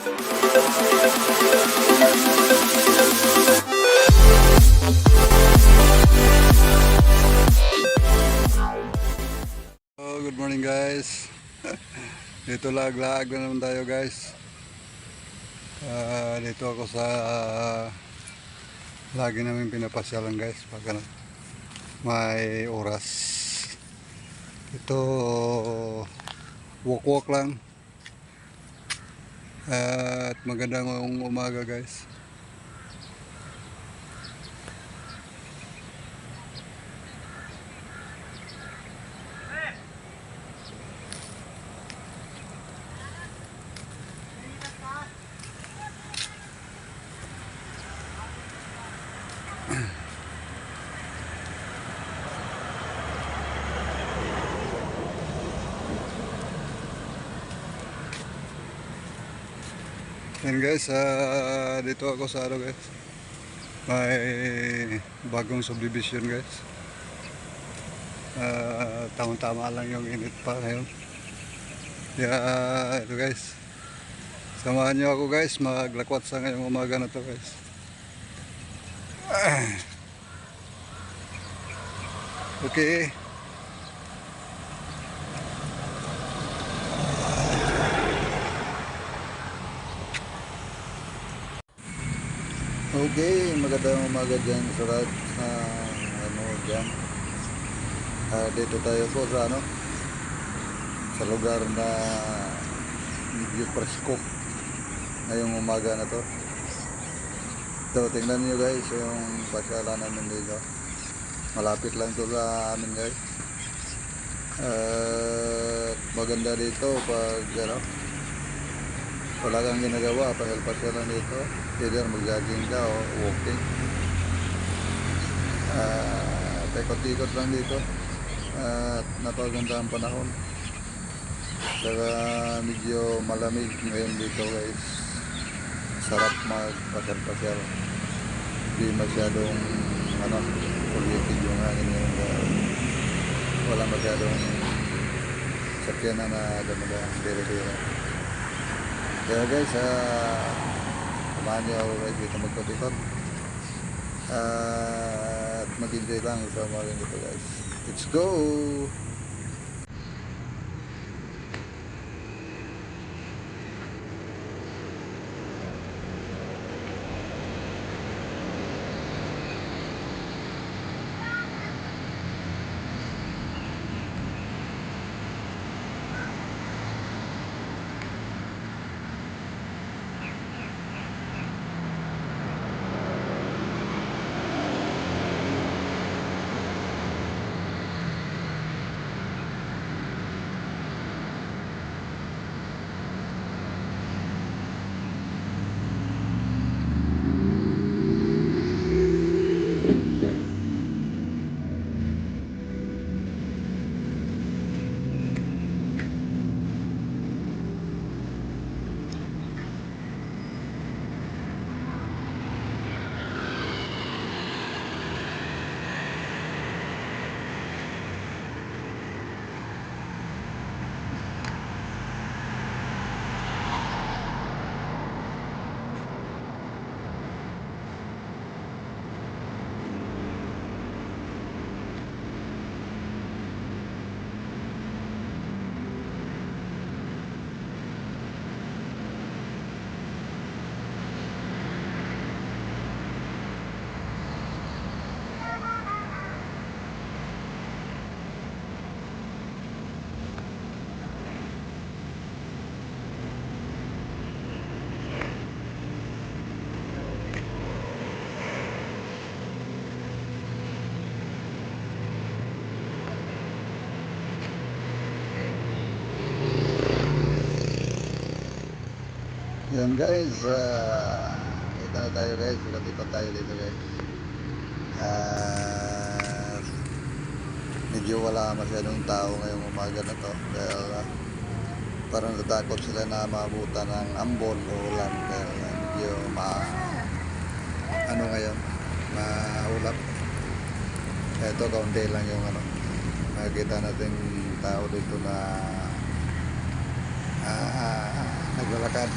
Oh, good morning guys. Dito lag-lag na naman tayo guys. Dito ako sa lagi namin pinapasyalan guys pag ano, may oras. Ito walk-walk lang. At magandang umaga guys. Yan guys, dito ako sa ano guys. May bagong subdivision guys. Tama-tama lang yung init pa ngayon. Ito guys. Samahan nyo ako guys, maglakwat sa ngayong umaga na to guys. Okay. Okay, magandang umaga dyan sa lahat na ano dyan. Dito tayo po sa ano, sa lugar na medyo presko ngayong umaga na to. So, tingnan nyo guys yung pasyalan namin dito. Malapit lang to sa amin guys. Maganda dito pag ano, wala kang ginagawa, pasyalan dito. Either mag-jogging ka o walking. Ikot-ikot lang dito. Napaganda ang panahon. Saka medyo malamig ngayon dito guys. Sarap magpasyal-pasyal. Hindi masyadong ano, polluted yung hangin ngayon. Wala masyadong sakyan na damagaan. Dire-dire. Kaya guys, samahan niyo ako guys dito magpapikot at mag-enjoy lang sa umaga dito guys. Let's go! Yan guys, ito na tayo guys, ikot-ikot tayo dito guys. Medyo wala masyadong tao ngayong umaga na to dahil parang natakot sila na maabutan ng ambon o ulan dahil medyo ano ngayon, maulap. Ito kaunti lang yung ano, nakikita natin tao dito na naglalakad.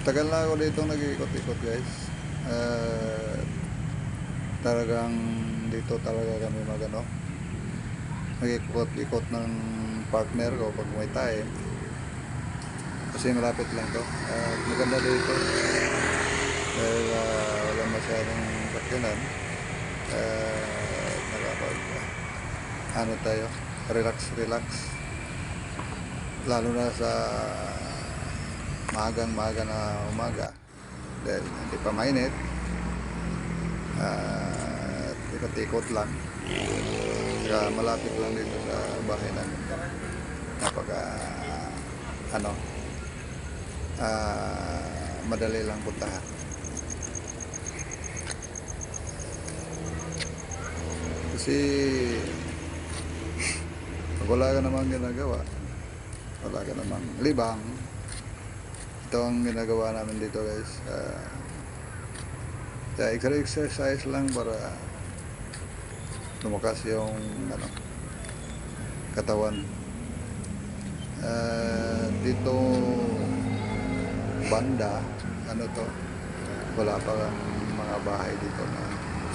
Tagal na ako dito nag-ikot-ikot guys. Talagang dito talaga kami magano. Nag-ikot-ikot ng partner ko pag may time. Kasi malapit lang to. Maganda dito. Dahil wala masyadong sakyanan. Nakapag ano tayo, relax. Lalo na sa maaga na umaga dahil hindi pa mainit. Ikot-ikot lang. Saka malapit lang dito sa bahay namin. Napaka madali lang puntahan. Kasi pag wala ka namang ginagawa, wala ka namang libang, ito ang ginagawa namin dito guys. Exercise lang para lumakas yung katawan. Dito banda, wala pa mga bahay dito na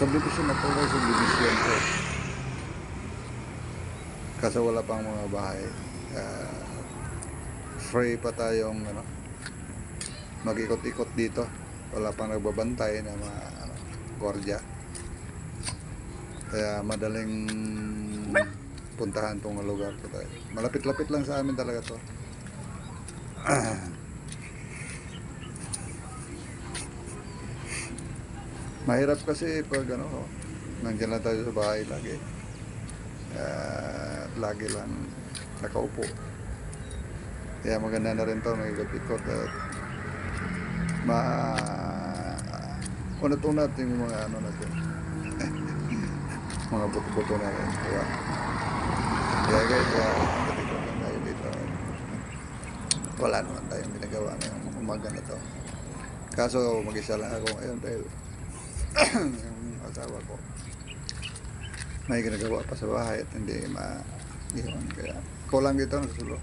subdivision na to guys, subdivision to. Kasi wala pang mga bahay. Free pa tayong mag-ikot-ikot dito. Wala pang nagbabantay na mga gwardiya. Kaya madaling puntahan tong lugar to tayo. Malapit-lapit lang sa amin talaga to. Mahirap kasi pag nandiyan lang tayo sa bahay lagi. Lagi lang nakaupo. Kaya maganda na rin to, nag-ikot-ikot at unat-unat yung mga natin. Mga buto-buto na rin. Kaya guys, ikot-ikot lang tayo dito. Wala naman tayong ginagawa ngayong umaga na to. Kaso mag-isa lang ako ngayon dahil yung asawa ko may ginagawa pa sa bahay at hindi ma-iwan. Kaya kulang dito na sulo.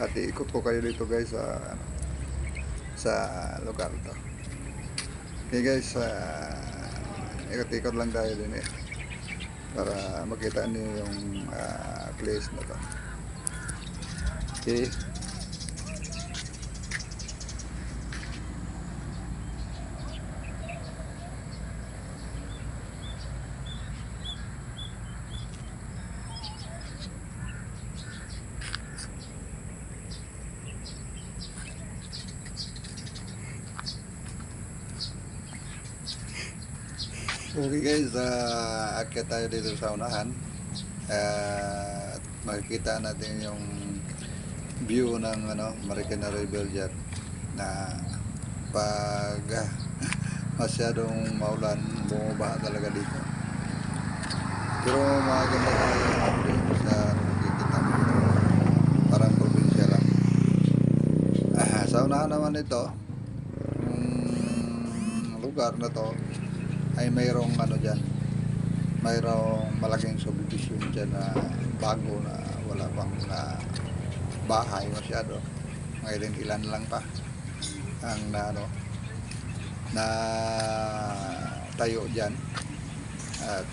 At iikot ko kayo dito guys sa lugar to. Okay guys, ikot-ikot lang tayo din para makita niyo yung place na to. Okay. Okay guys, akyat tayo dito sa unahan at makikita natin yung view ng Marikina River dyan na pag masyadong maulan, bumaba talaga dito. Pero maganda talaga yung sa nakikita mo dito, parang probinsya lang. Sa unahan naman ito, yung lugar na to ay mayroong dyan, mayroong malaking subdivision dyan na bago na wala pang bahay masyado, ngayon ilan lang pa ang na tayo dyan at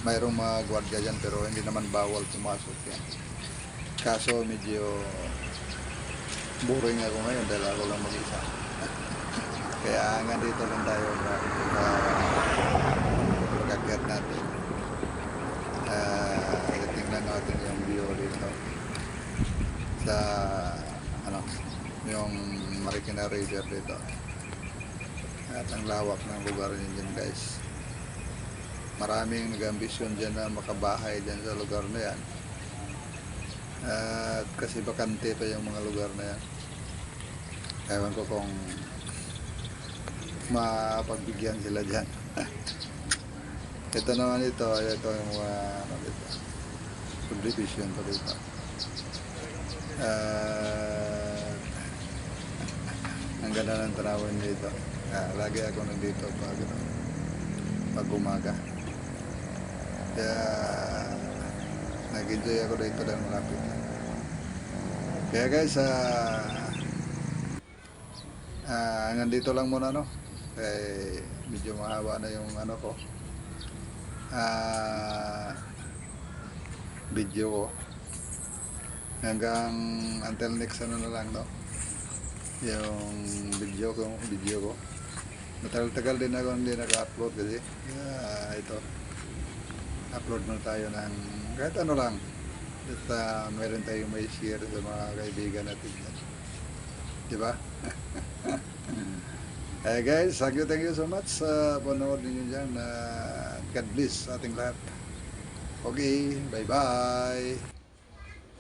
mayroong mga gwardiya dyan pero hindi naman bawal pumasok yan. Kaso medyo boring ako ngayon dahil ako lang mag-isa. Kaya hanggang dito lang tayo pag-akyat natin. Tingnan natin yung view dito sa yung Marikina River dito. At ang lawak ng lugar niyan guys. Maraming nag-ambisyon dyan na makabahay dyan sa lugar na yan. At kasi bakante pa yung mga lugar na yan. Ewan ko kung mapagbigyan sila dyan. Ito naman ito yung mga subdivision to dito. Ang ganda ng tanawin dito. Lagi ako nandito pag umaga. Kaya nag-enjoy ako dito dahil malapit. Kaya guys, nandito lang muna, no? Medyo mahaba na yung ano ko. Video ko. Hanggang until next ano na lang, no? Yung video ko. Matagal-tagal din ako hindi naka-upload kasi ito. Upload na tayo ng kahit ano lang. At meron tayong may share sa mga kaibigan natin. Di ba? Guys, thank you so much sa panood ninyo dyan. God bless sa ating lahat. Okay, bye-bye.